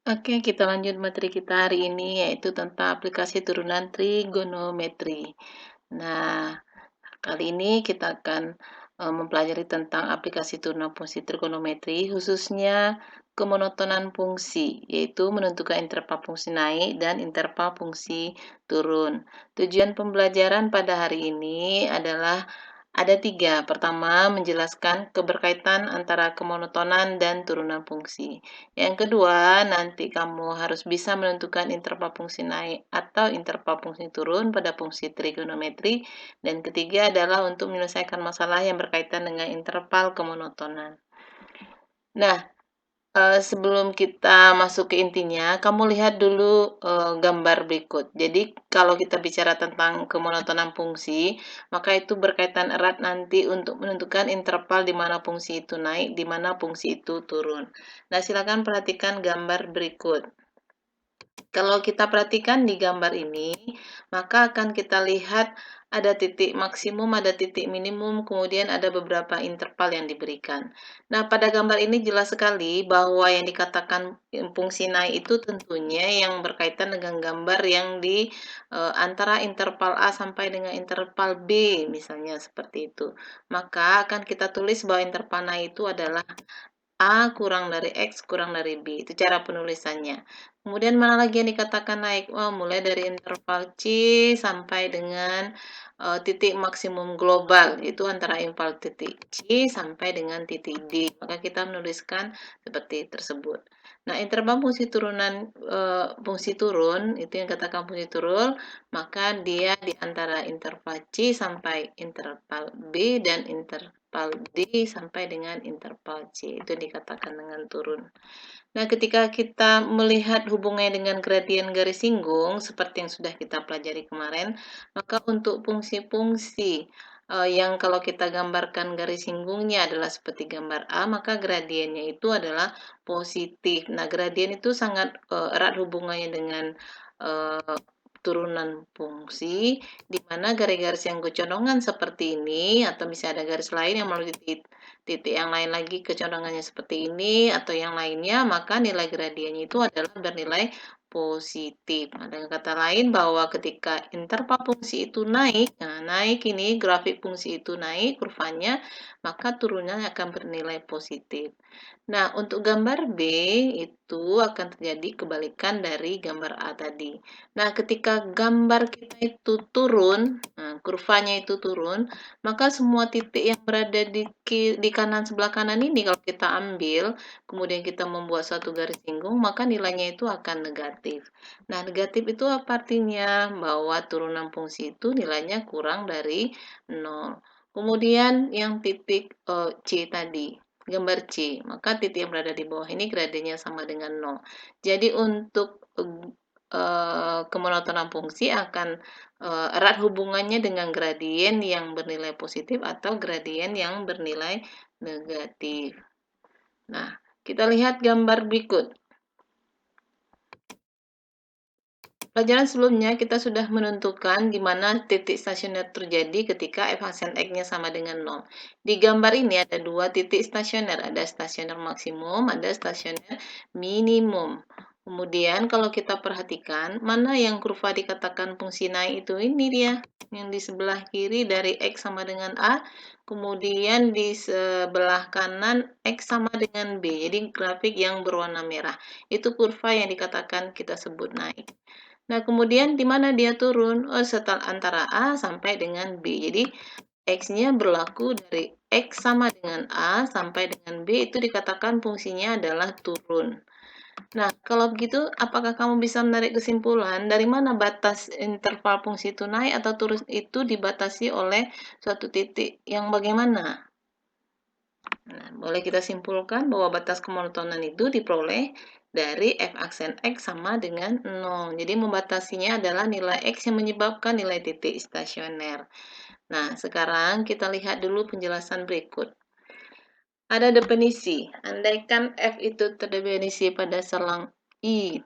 Oke, kita lanjut materi kita hari ini yaitu tentang aplikasi turunan trigonometri. Nah, kali ini kita akan mempelajari tentang aplikasi turunan fungsi trigonometri, khususnya kemonotonan fungsi, yaitu menentukan interval fungsi naik dan interval fungsi turun. Tujuan pembelajaran pada hari ini adalah ada tiga. Pertama, menjelaskan keberkaitan antara kemonotonan dan turunan fungsi. Yang kedua, nanti kamu harus bisa menentukan interval fungsi naik atau interval fungsi turun pada fungsi trigonometri. Dan ketiga adalah untuk menyelesaikan masalah yang berkaitan dengan interval kemonotonan. Nah, sebelum kita masuk ke intinya, kamu lihat dulu gambar berikut. Jadi, kalau kita bicara tentang kemonotonan fungsi, maka itu berkaitan erat nanti untuk menentukan interval di mana fungsi itu naik, di mana fungsi itu turun. Nah, silakan perhatikan gambar berikut. Kalau kita perhatikan di gambar ini, maka akan kita lihat ada titik maksimum, ada titik minimum, kemudian ada beberapa interval yang diberikan. Nah, pada gambar ini jelas sekali bahwa yang dikatakan fungsi naik itu tentunya yang berkaitan dengan gambar yang di antara interval A sampai dengan interval B, misalnya seperti itu. Maka akan kita tulis bahwa interval naik itu adalah A kurang dari X kurang dari B, itu cara penulisannya. Kemudian mana lagi yang dikatakan naik? Oh, mulai dari interval C sampai dengan titik maksimum global, itu antara interval titik C sampai dengan titik D. Maka kita menuliskan seperti tersebut. Nah, interval fungsi turunan fungsi turun, itu yang katakan fungsi turun, maka dia di antara interval C sampai interval B dan interval D sampai dengan interval C, itu dikatakan dengan turun. Nah, ketika kita melihat hubungannya dengan gradien garis singgung, seperti yang sudah kita pelajari kemarin, maka untuk fungsi-fungsi yang kalau kita gambarkan garis singgungnya adalah seperti gambar A, maka gradiennya itu adalah positif. Nah, gradien itu sangat erat hubungannya dengan eh, turunan fungsi, di mana garis-garis yang kecondongan seperti ini, atau bisa ada garis lain yang melalui titik yang lain lagi kecondongannya seperti ini, atau yang lainnya, maka nilai gradiennya itu adalah bernilai positif. Nah, dengan kata lain bahwa ketika interval fungsi itu naik, nah naik ini grafik fungsi itu naik kurvanya, maka turunnya akan bernilai positif. Nah, untuk gambar B itu akan terjadi kebalikan dari gambar A tadi. Nah, ketika gambar kita itu turun, nah, kurvanya itu turun, maka semua titik yang berada di kanan sebelah kanan ini kalau kita ambil, kemudian kita membuat satu garis singgung, maka nilainya itu akan negatif. Nah, negatif itu apa artinya? Bahwa turunan fungsi itu nilainya kurang dari 0. Kemudian yang titik C tadi, gambar C, maka titik yang berada di bawah ini gradiennya sama dengan 0. Jadi untuk kemonotonan fungsi akan erat hubungannya dengan gradien yang bernilai positif atau gradien yang bernilai negatif. Nah, kita lihat gambar berikut. Pelajaran sebelumnya kita sudah menentukan di mana titik stasioner terjadi ketika f aksen X-nya sama dengan 0. Di gambar ini ada dua titik stasioner, ada stasioner maksimum, ada stasioner minimum. Kemudian kalau kita perhatikan, mana yang kurva dikatakan fungsi naik itu ini dia, yang di sebelah kiri dari X sama dengan A, kemudian di sebelah kanan X sama dengan B, jadi grafik yang berwarna merah. Itu kurva yang dikatakan kita sebut naik. Nah, kemudian di mana dia turun? Oh, setelah antara A sampai dengan B. Jadi, X-nya berlaku dari X sama dengan A sampai dengan B, itu dikatakan fungsinya adalah turun. Nah, kalau begitu, apakah kamu bisa menarik kesimpulan dari mana batas interval fungsi itu naik atau turun itu dibatasi oleh suatu titik yang bagaimana? Nah, boleh kita simpulkan bahwa batas kemonotonan itu diperoleh dari f aksen X sama dengan 0. Jadi membatasinya adalah nilai X yang menyebabkan nilai titik stasioner. Nah, sekarang kita lihat dulu penjelasan berikut. Ada definisi. Andaikan F itu terdefinisi pada selang I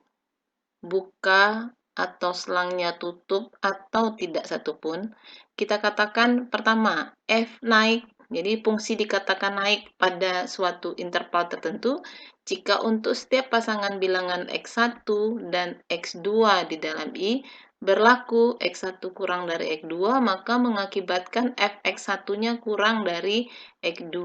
buka atau selangnya tutup atau tidak satupun, kita katakan pertama, F naik Jadi fungsi dikatakan naik pada suatu interval tertentu jika untuk setiap pasangan bilangan X1 dan X2 di dalam I berlaku X1 kurang dari X2, maka mengakibatkan fx1-nya kurang dari X2.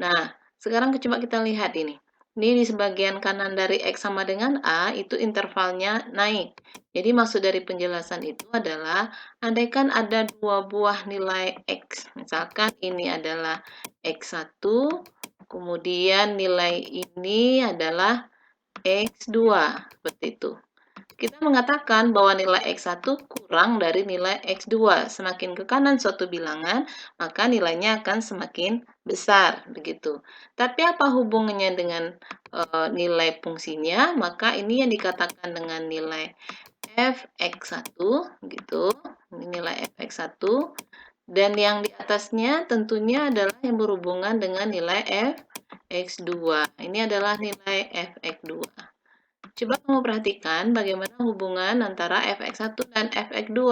Nah, sekarang coba kita lihat ini. Ini di sebagian kanan dari X sama dengan A, itu intervalnya naik. Jadi maksud dari penjelasan itu adalah, andaikan ada dua buah nilai X, misalkan ini adalah X1, kemudian nilai ini adalah X2, seperti itu. Kita mengatakan bahwa nilai X1 kurang dari nilai X2. Semakin ke kanan suatu bilangan, maka nilainya akan semakin besar, begitu. Tapi apa hubungannya dengan nilai fungsinya? Maka ini yang dikatakan dengan nilai fx1, gitu. Ini nilai fx1. Dan yang di atasnya tentunya adalah yang berhubungan dengan nilai fx2. Ini adalah nilai fx2. Coba kamu perhatikan bagaimana hubungan antara fx1 dan fx2.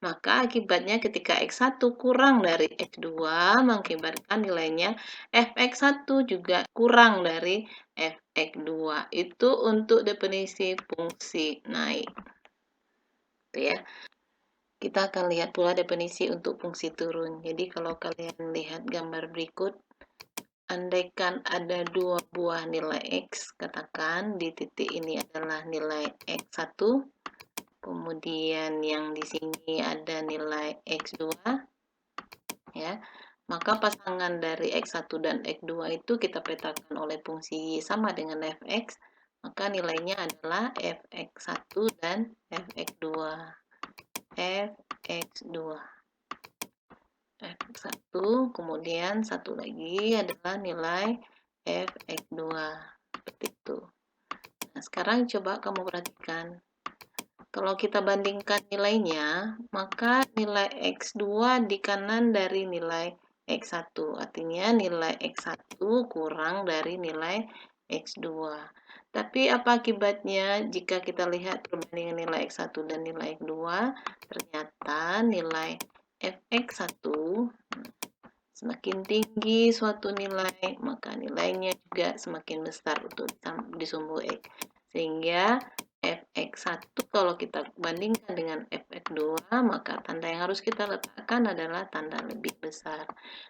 Maka akibatnya ketika x1 kurang dari x2, mengakibatkan nilainya fx1 juga kurang dari fx2. Itu untuk definisi fungsi naik. Itu ya. Kita akan lihat pula definisi untuk fungsi turun. Jadi kalau kalian lihat gambar berikut, andaikan ada dua buah nilai X, katakan di titik ini adalah nilai X1, kemudian yang di sini ada nilai X2, ya. Maka pasangan dari X1 dan X2 itu kita petakan oleh fungsi Y sama dengan fx, maka nilainya adalah fx1 dan fx2. fx2. F1, kemudian satu lagi adalah nilai fx2, seperti itu. Nah, sekarang coba kamu perhatikan. Kalau kita bandingkan nilainya, maka nilai x2 di kanan dari nilai x1. Artinya nilai x1 kurang dari nilai x2. Tapi apa akibatnya jika kita lihat perbandingan nilai x1 dan nilai x2? Ternyata nilai fx1 semakin tinggi suatu nilai, maka nilainya juga semakin besar untuk di sumbu X. Sehingga fx1 kalau kita bandingkan dengan fx2, maka tanda yang harus kita letakkan adalah tanda lebih besar.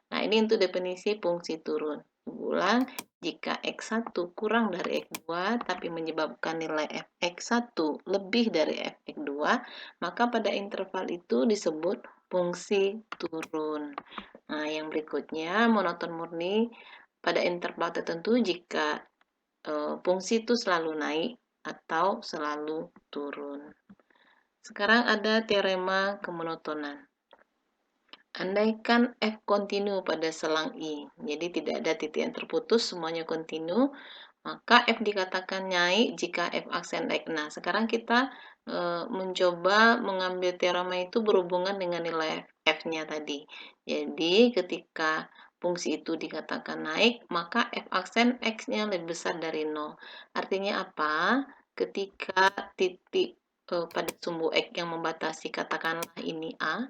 Nah, ini untuk definisi fungsi turun. Ulang, jika x1 kurang dari x2, tapi menyebabkan nilai fx1 lebih dari fx2, maka pada interval itu disebut fungsi turun. Nah, yang berikutnya monoton murni pada interval tertentu jika fungsi itu selalu naik atau selalu turun. Sekarang ada teorema kemonotonan. Andaikan F kontinu pada selang I, jadi tidak ada titik yang terputus, semuanya kontinu, maka F dikatakan naik jika F aksen naik. Nah, sekarang kita mencoba mengambil teorema itu berhubungan dengan nilai F-nya tadi. Jadi, ketika fungsi itu dikatakan naik, maka F aksen X-nya lebih besar dari 0. Artinya apa? Ketika titik pada sumbu X yang membatasi, katakanlah ini A,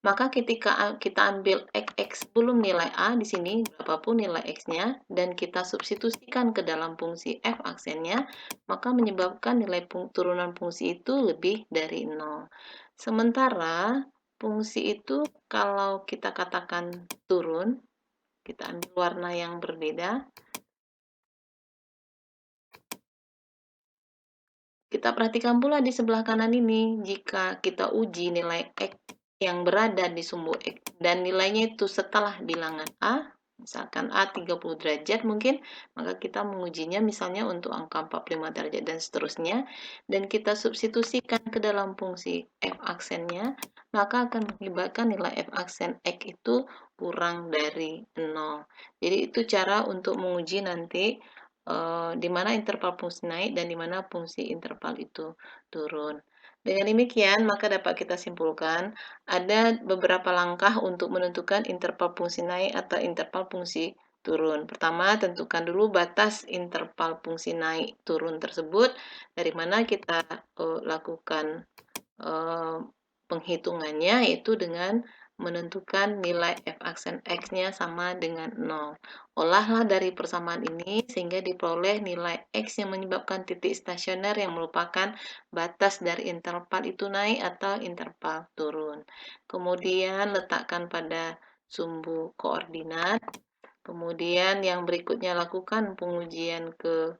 maka ketika kita ambil X belum nilai A di sini, berapapun nilai X-nya, dan kita substitusikan ke dalam fungsi F aksennya, maka menyebabkan nilai turunan fungsi itu lebih dari 0. Sementara fungsi itu kalau kita katakan turun, kita ambil warna yang berbeda, kita perhatikan pula di sebelah kanan ini, jika kita uji nilai X yang berada di sumbu X dan nilainya itu setelah bilangan A, misalkan A 30 derajat mungkin, maka kita mengujinya misalnya untuk angka 45 derajat dan seterusnya, dan kita substitusikan ke dalam fungsi F aksennya, maka akan mengakibatkan nilai F aksen X itu kurang dari 0. Jadi itu cara untuk menguji nanti di mana interval fungsi naik dan di mana fungsi interval itu turun. Dengan demikian, maka dapat kita simpulkan ada beberapa langkah untuk menentukan interval fungsi naik atau interval fungsi turun. Pertama, tentukan dulu batas interval fungsi naik turun tersebut, dari mana kita lakukan penghitungannya, yaitu dengan menentukan nilai f aksen x-nya sama dengan 0. Olahlah dari persamaan ini sehingga diperoleh nilai x yang menyebabkan titik stasioner yang merupakan batas dari interval itu naik atau interval turun. Kemudian letakkan pada sumbu koordinat. Kemudian yang berikutnya lakukan pengujian ke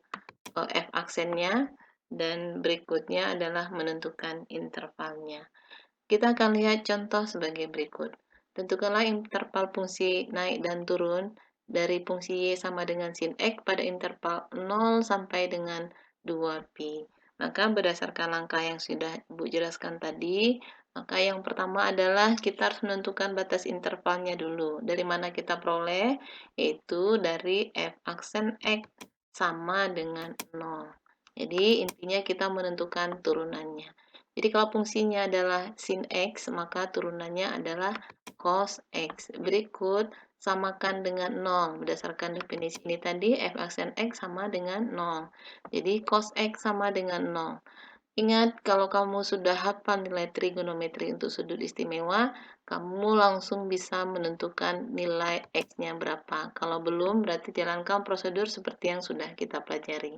f aksennya dan berikutnya adalah menentukan intervalnya. Kita akan lihat contoh sebagai berikut. Tentukanlah interval fungsi naik dan turun dari fungsi y sama dengan sin x pada interval 0 sampai dengan 2pi. Maka berdasarkan langkah yang sudah Ibu jelaskan tadi, maka yang pertama adalah kita harus menentukan batas intervalnya dulu. Dari mana kita peroleh? Yaitu dari f aksen x sama dengan 0. Jadi intinya kita menentukan turunannya. Jadi kalau fungsinya adalah sin x, maka turunannya adalah cos x. Berikut, samakan dengan 0. Berdasarkan definisi ini tadi, f aksen x sama dengan 0. Jadi cos x sama dengan 0. Ingat, kalau kamu sudah hafal nilai trigonometri untuk sudut istimewa, kamu langsung bisa menentukan nilai x-nya berapa. Kalau belum, berarti jalankan prosedur seperti yang sudah kita pelajari.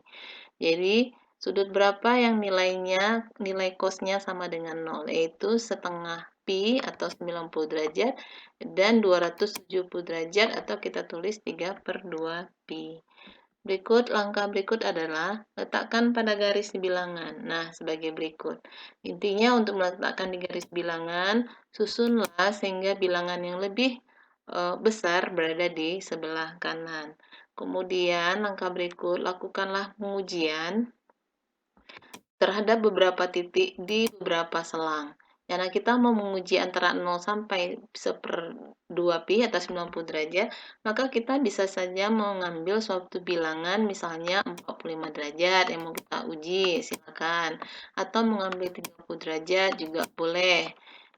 Jadi, sudut berapa yang nilai cosnya sama dengan 0, yaitu setengah pi atau 90 derajat dan 270 derajat atau kita tulis 3/2 pi. Langkah berikut adalah letakkan pada garis bilangan. Nah, sebagai berikut. Intinya untuk meletakkan di garis bilangan, susunlah sehingga bilangan yang lebih besar berada di sebelah kanan. Kemudian langkah berikut, lakukanlah pengujian terhadap beberapa titik di beberapa selang. Karena kita mau menguji antara 0 sampai 1/2pi atau 90 derajat, maka kita bisa saja mengambil suatu bilangan misalnya 45 derajat yang mau kita uji, silakan. Atau mengambil 30 derajat juga boleh.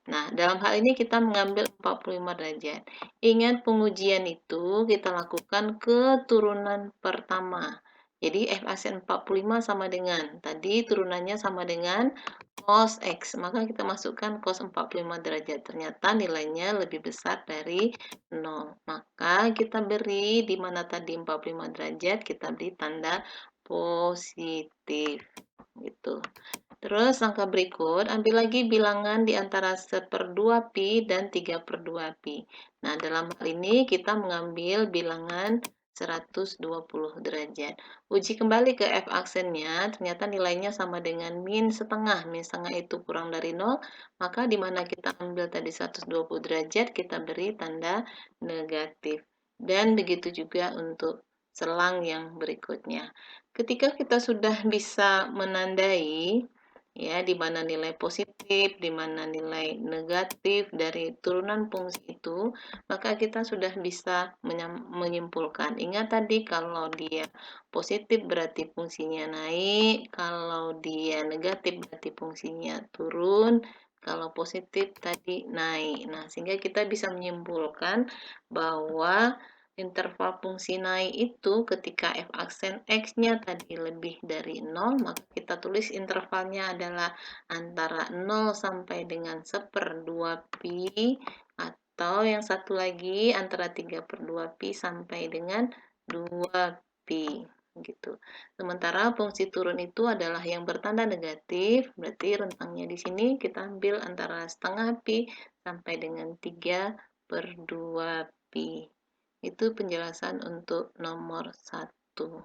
Nah, dalam hal ini kita mengambil 45 derajat. Ingat pengujian itu kita lakukan ke turunan pertama. Jadi f aksen 45 sama dengan, tadi turunannya sama dengan cos x, maka kita masukkan cos 45 derajat. Ternyata nilainya lebih besar dari 0. Maka kita beri di mana tadi 45 derajat, kita beri tanda positif. Gitu. Terus langkah berikut, ambil lagi bilangan di antara 1/2pi dan 3/2pi. Nah, dalam hal ini kita mengambil bilangan 120 derajat. Uji kembali ke f aksennya, ternyata nilainya sama dengan min setengah. Min setengah itu kurang dari 0, maka di mana kita ambil tadi 120 derajat, kita beri tanda negatif. Dan begitu juga untuk selang yang berikutnya. Ketika kita sudah bisa menandai, ya, di mana nilai positif, di mana nilai negatif dari turunan fungsi itu, maka kita sudah bisa menyimpulkan. Ingat tadi kalau dia positif berarti fungsinya naik, kalau dia negatif berarti fungsinya turun, kalau positif tadi naik. Nah, sehingga kita bisa menyimpulkan bahwa interval fungsi naik itu ketika f aksen x-nya tadi lebih dari 0, maka kita tulis intervalnya adalah antara 0 sampai dengan 1/2pi, atau yang satu lagi antara 3/2pi sampai dengan 2pi. Gitu. Sementara fungsi turun itu adalah yang bertanda negatif, berarti rentangnya di sini kita ambil antara setengah pi sampai dengan 3/2pi. Itu penjelasan untuk nomor 1.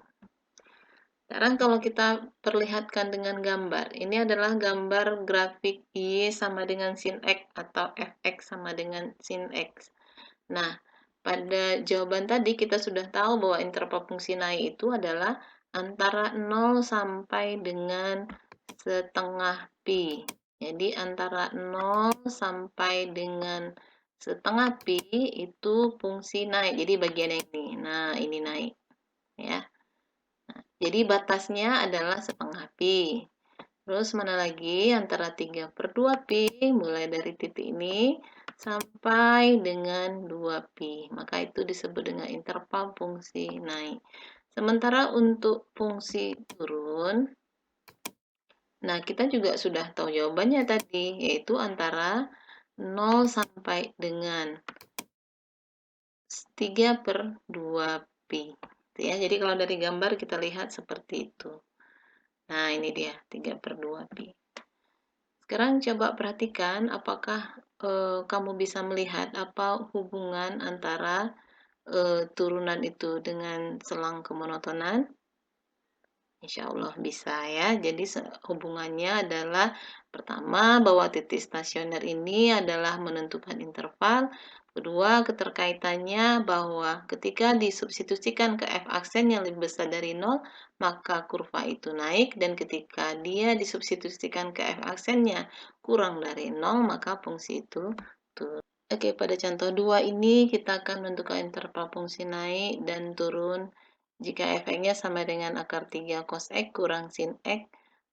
Sekarang kalau kita perlihatkan dengan gambar, ini adalah gambar grafik Y sama dengan sin X atau Fx sama dengan sin X. Nah, pada jawaban tadi kita sudah tahu bahwa interval fungsi naik itu adalah antara 0 sampai dengan setengah pi. Jadi antara 0 sampai dengan setengah pi itu fungsi naik. Jadi bagian ini. Nah, ini naik. Ya. Nah, jadi batasnya adalah setengah pi. Terus mana lagi? Antara 3/2pi, mulai dari titik ini, sampai dengan 2pi. Maka itu disebut dengan interval fungsi naik. Sementara untuk fungsi turun, nah kita juga sudah tahu jawabannya tadi, yaitu antara 0 sampai dengan 3/2pi. Ya, jadi kalau dari gambar kita lihat seperti itu. Nah, ini dia 3/2pi. Sekarang coba perhatikan apakah kamu bisa melihat apa hubungan antara turunan itu dengan selang kemonotonan. Insya Allah bisa ya. Jadi hubungannya adalah pertama bahwa titik stasioner ini adalah menentukan interval. Kedua, keterkaitannya bahwa ketika disubstitusikan ke f aksen yang lebih besar dari 0, maka kurva itu naik, dan ketika dia disubstitusikan ke f aksennya kurang dari 0, maka fungsi itu turun. Oke, pada contoh 2 ini kita akan menentukan interval fungsi naik dan turun jika efeknya sama dengan akar 3 cos X kurang sin X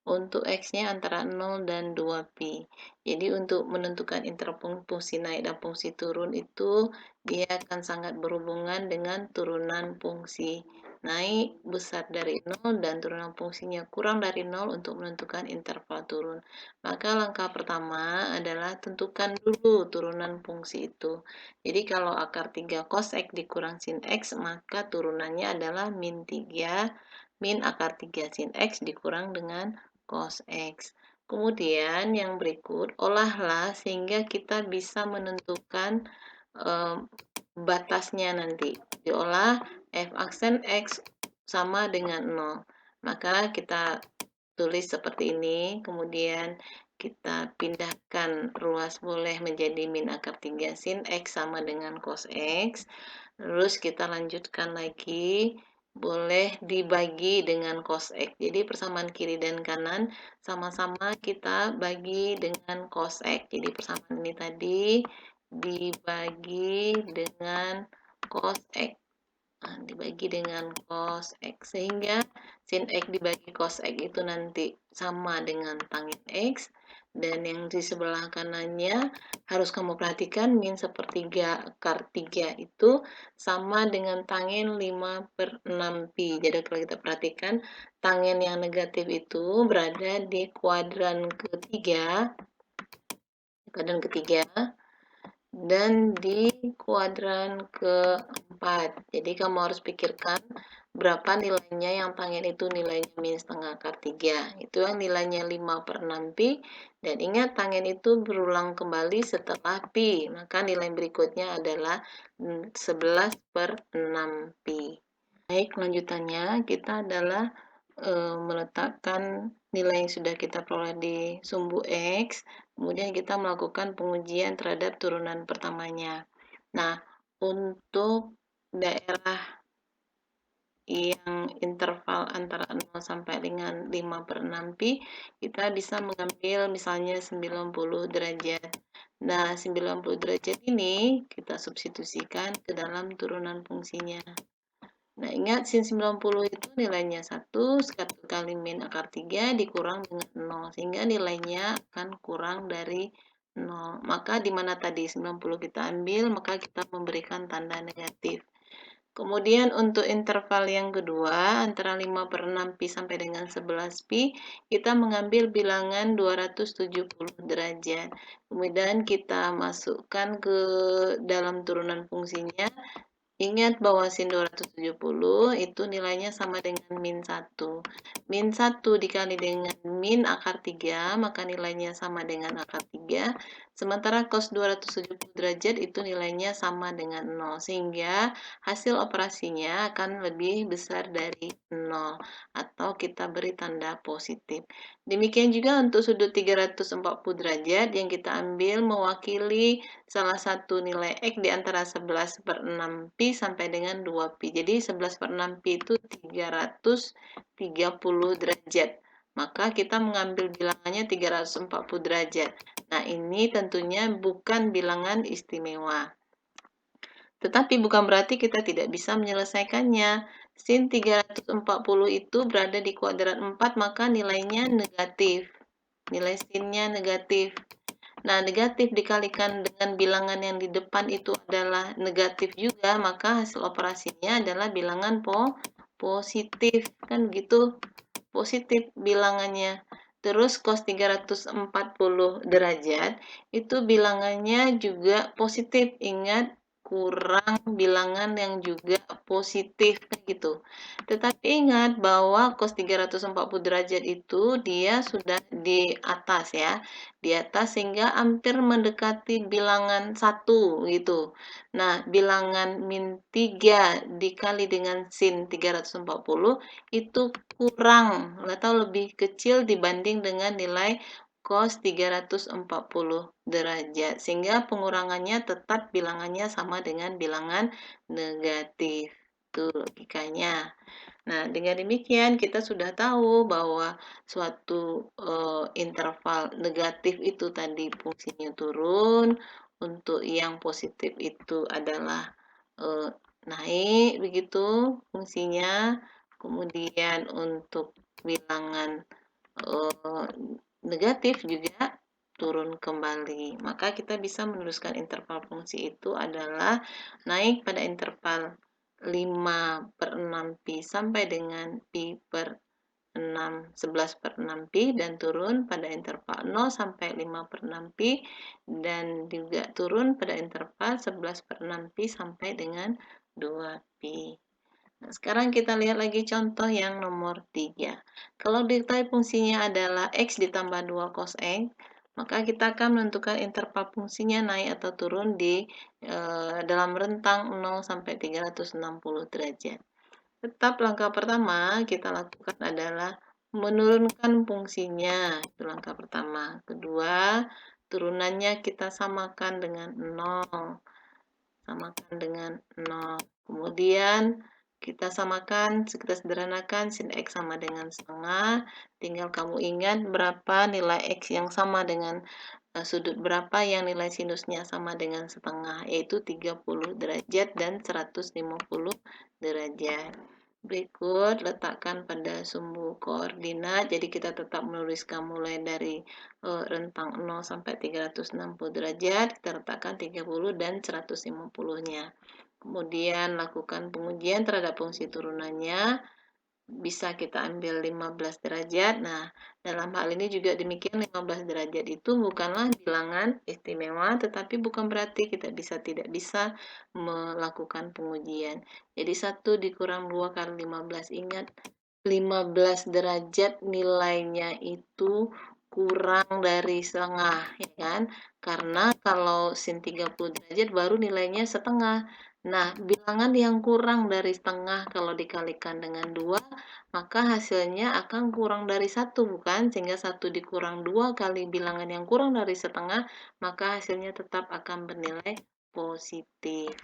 untuk X-nya antara 0 dan 2pi. Jadi untuk menentukan interval fungsi naik dan fungsi turun itu dia akan sangat berhubungan dengan turunan fungsi naik besar dari 0 dan turunan fungsinya kurang dari 0 untuk menentukan interval turun. Maka langkah pertama adalah tentukan dulu turunan fungsi itu. Jadi kalau akar 3 cos X dikurang sin X, maka turunannya adalah min 3 min akar 3 sin X dikurang dengan cos X. Kemudian yang berikut, olahlah sehingga kita bisa menentukan batasnya nanti. Diolah f aksen X sama dengan 0. Maka kita tulis seperti ini, kemudian kita pindahkan ruas boleh menjadi min akar 3 sin X sama dengan cos X. Terus kita lanjutkan lagi, boleh dibagi dengan cos X. Jadi persamaan kiri dan kanan sama-sama kita bagi dengan cos X. Jadi persamaan ini tadi dibagi dengan cos X. Nah, dibagi dengan cos X, sehingga sin X dibagi cos X itu nanti sama dengan tangin X, dan yang di sebelah kanannya harus kamu perhatikan min sepertiga akar 3 itu sama dengan tangin 5/6pi. Jadi kalau kita perhatikan tangin yang negatif itu berada di kuadran ketiga dan di kuadran keempat. Jadi kamu harus pikirkan berapa nilainya yang tangin itu nilainya min setengah akar 3. Itu yang nilainya 5/6pi. Dan ingat tangin itu berulang kembali setelah pi. Maka nilai berikutnya adalah 11/6pi. Baik, lanjutannya kita adalah meletakkan nilai yang sudah kita peroleh di sumbu X, kemudian kita melakukan pengujian terhadap turunan pertamanya. Nah, untuk daerah yang interval antara 0 sampai dengan 5/6pi, kita bisa mengambil misalnya 90 derajat. Nah, 90 derajat ini kita substitusikan ke dalam turunan fungsinya. Nah, ingat sin 90 itu nilainya 1 kali min akar 3 dikurang dengan 0, sehingga nilainya akan kurang dari 0. Maka di mana tadi 90 kita ambil, maka kita memberikan tanda negatif. Kemudian untuk interval yang kedua, antara 5/6pi sampai dengan 11pi, kita mengambil bilangan 270 derajat. Kemudian kita masukkan ke dalam turunan fungsinya. Ingat bahwa sin 270 itu nilainya sama dengan min 1. Min 1 dikali dengan min akar 3, maka nilainya sama dengan akar 3. Sementara cos 270 derajat itu nilainya sama dengan 0. Sehingga hasil operasinya akan lebih besar dari 0. Atau kita beri tanda positif. Demikian juga untuk sudut 340 derajat yang kita ambil mewakili salah satu nilai X di antara 11/6pi sampai dengan 2pi. Jadi 11/6pi itu 330 derajat. Maka kita mengambil bilangannya 340 derajat. Nah, ini tentunya bukan bilangan istimewa. Tetapi bukan berarti kita tidak bisa menyelesaikannya. Sin 340 itu berada di kuadran 4, maka nilainya negatif. Nilai sinnya negatif. Nah, negatif dikalikan dengan bilangan yang di depan itu adalah negatif juga, maka hasil operasinya adalah bilangan positif. Kan gitu, positif bilangannya. terus cos 340 derajat, itu bilangannya juga positif. Ingat, kurang bilangan yang juga positif gitu. Tetapi ingat bahwa cos 340 derajat itu dia sudah di atas ya, di atas sehingga hampir mendekati bilangan 1 gitu. Nah, bilangan min 3 dikali dengan sin 340 itu kurang atau lebih kecil dibanding dengan nilai cos 340 derajat. Sehingga pengurangannya tetap bilangannya sama dengan bilangan negatif. Itu logikanya. Nah, dengan demikian kita sudah tahu bahwa suatu interval negatif itu tadi fungsinya turun, untuk yang positif itu adalah eh, naik begitu fungsinya. Kemudian untuk bilangan eh, negatif juga turun kembali. Maka kita bisa menuliskan interval fungsi itu adalah naik pada interval 5/6 pi sampai dengan pi per 6, 11/6 pi, dan turun pada interval 0 sampai 5/6 pi, dan juga turun pada interval 11/6 pi sampai dengan 2 pi. Nah, sekarang kita lihat lagi contoh yang nomor 3. Kalau diketahui fungsinya adalah X ditambah 2 cos X, maka kita akan menentukan interval fungsinya naik atau turun di dalam rentang 0 sampai 360 derajat. Tetap langkah pertama kita lakukan adalah menurunkan fungsinya. Itu langkah pertama. Kedua, turunannya kita samakan dengan 0. Samakan dengan 0. Kemudian kita samakan, kita sederhanakan sin X sama dengan setengah. Tinggal kamu ingat berapa nilai X yang sama dengan sudut berapa yang nilai sinusnya sama dengan setengah, yaitu 30 derajat dan 150 derajat. Berikut letakkan pada sumbu koordinat. Jadi kita tetap menuliskan mulai dari rentang 0 sampai 360 derajat. Kita letakkan 30 dan 150-nya. Kemudian lakukan pengujian terhadap fungsi turunannya. Bisa kita ambil 15 derajat. Nah, dalam hal ini juga demikian, 15 derajat itu bukanlah bilangan istimewa, tetapi bukan berarti kita tidak bisa melakukan pengujian. Jadi 1 dikurang 2 kali 15, ingat 15 derajat nilainya itu kurang dari setengah, ya kan? Karena kalau sin 30 derajat baru nilainya setengah. Nah, bilangan yang kurang dari setengah kalau dikalikan dengan 2, maka hasilnya akan kurang dari 1, bukan? Sehingga 1 dikurang 2 kali bilangan yang kurang dari setengah, maka hasilnya tetap akan bernilai positif.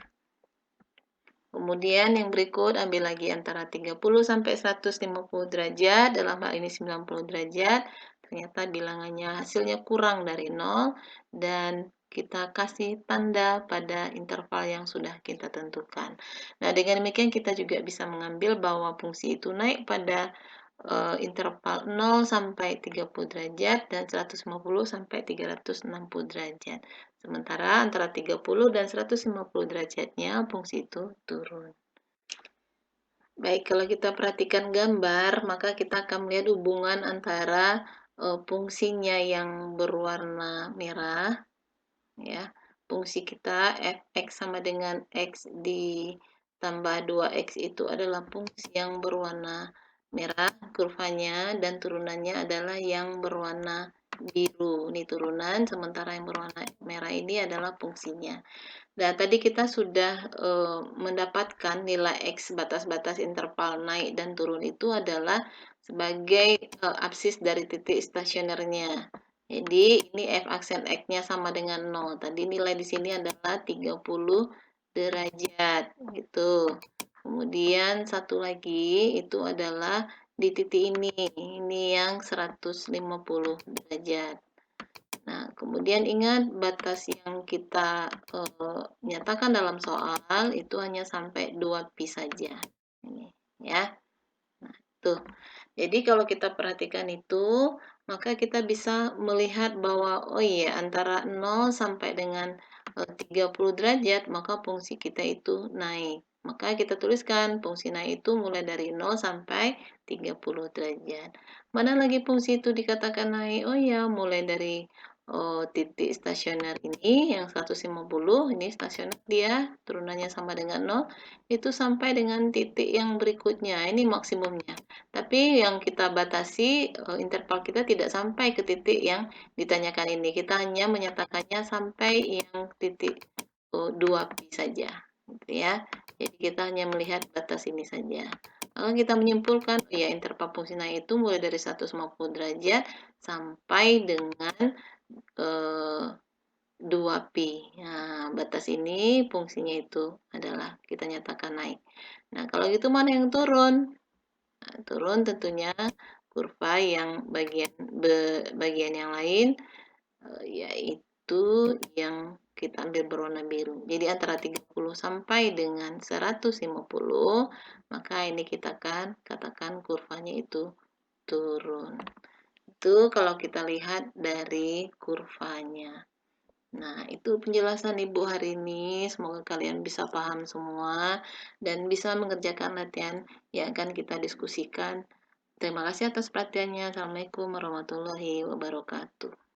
Kemudian yang berikut, ambil lagi antara 30 sampai 150 derajat, dalam hal ini 90 derajat, ternyata bilangannya hasilnya kurang dari 0, dan kita kasih tanda pada interval yang sudah kita tentukan. Nah, dengan demikian kita juga bisa mengambil bahwa fungsi itu naik pada interval 0 sampai 30 derajat dan 150 sampai 360 derajat. Sementara antara 30 dan 150 derajatnya fungsi itu turun. Baik, kalau kita perhatikan gambar, maka kita akan melihat hubungan antara fungsinya yang berwarna merah, ya. Fungsi kita fx sama dengan x ditambah 2x itu adalah fungsi yang berwarna merah kurvanya, dan turunannya adalah yang berwarna biru. Ini turunan, sementara yang berwarna merah ini adalah fungsinya. Nah, tadi kita sudah mendapatkan nilai X batas-batas interval naik dan turun itu adalah sebagai absis dari titik stasionernya. Jadi, ini F aksen X-nya sama dengan 0. Tadi nilai di sini adalah 30 derajat, gitu. Kemudian satu lagi itu adalah di titik ini yang 150 derajat. Nah, kemudian ingat batas yang kita nyatakan dalam soal itu hanya sampai 2 pi saja. Ini, ya. Nah, tuh. Jadi kalau kita perhatikan itu, maka kita bisa melihat bahwa oh iya, antara 0 sampai dengan 30 derajat, maka fungsi kita itu naik. Maka kita tuliskan fungsi naik itu mulai dari 0 sampai 30 derajat. Mana lagi fungsi itu dikatakan naik? Oh ya, mulai dari titik stasioner ini yang 150, ini stasioner dia turunannya sama dengan 0, itu sampai dengan titik yang berikutnya, ini maksimumnya. Tapi yang kita batasi, interval kita tidak sampai ke titik yang ditanyakan ini. Kita hanya menyatakannya sampai yang titik 2pi saja, gitu ya. Jadi kita hanya melihat batas ini saja. Lalu kita menyimpulkan, ya interval fungsi naik itu mulai dari 150 derajat sampai dengan 2pi. Nah, batas ini fungsinya itu adalah kita nyatakan naik. Nah, kalau gitu mana yang turun? Nah, turun tentunya kurva yang bagian yang lain, yaitu yang kita ambil berwarna biru. Jadi antara 30 sampai dengan 150, maka ini kita akan katakan kurvanya itu turun. Itu kalau kita lihat dari kurvanya. Nah, itu penjelasan Ibu hari ini. Semoga kalian bisa paham semua dan bisa mengerjakan latihan yang akan kita diskusikan. Terima kasih atas perhatiannya. Assalamualaikum warahmatullahi wabarakatuh.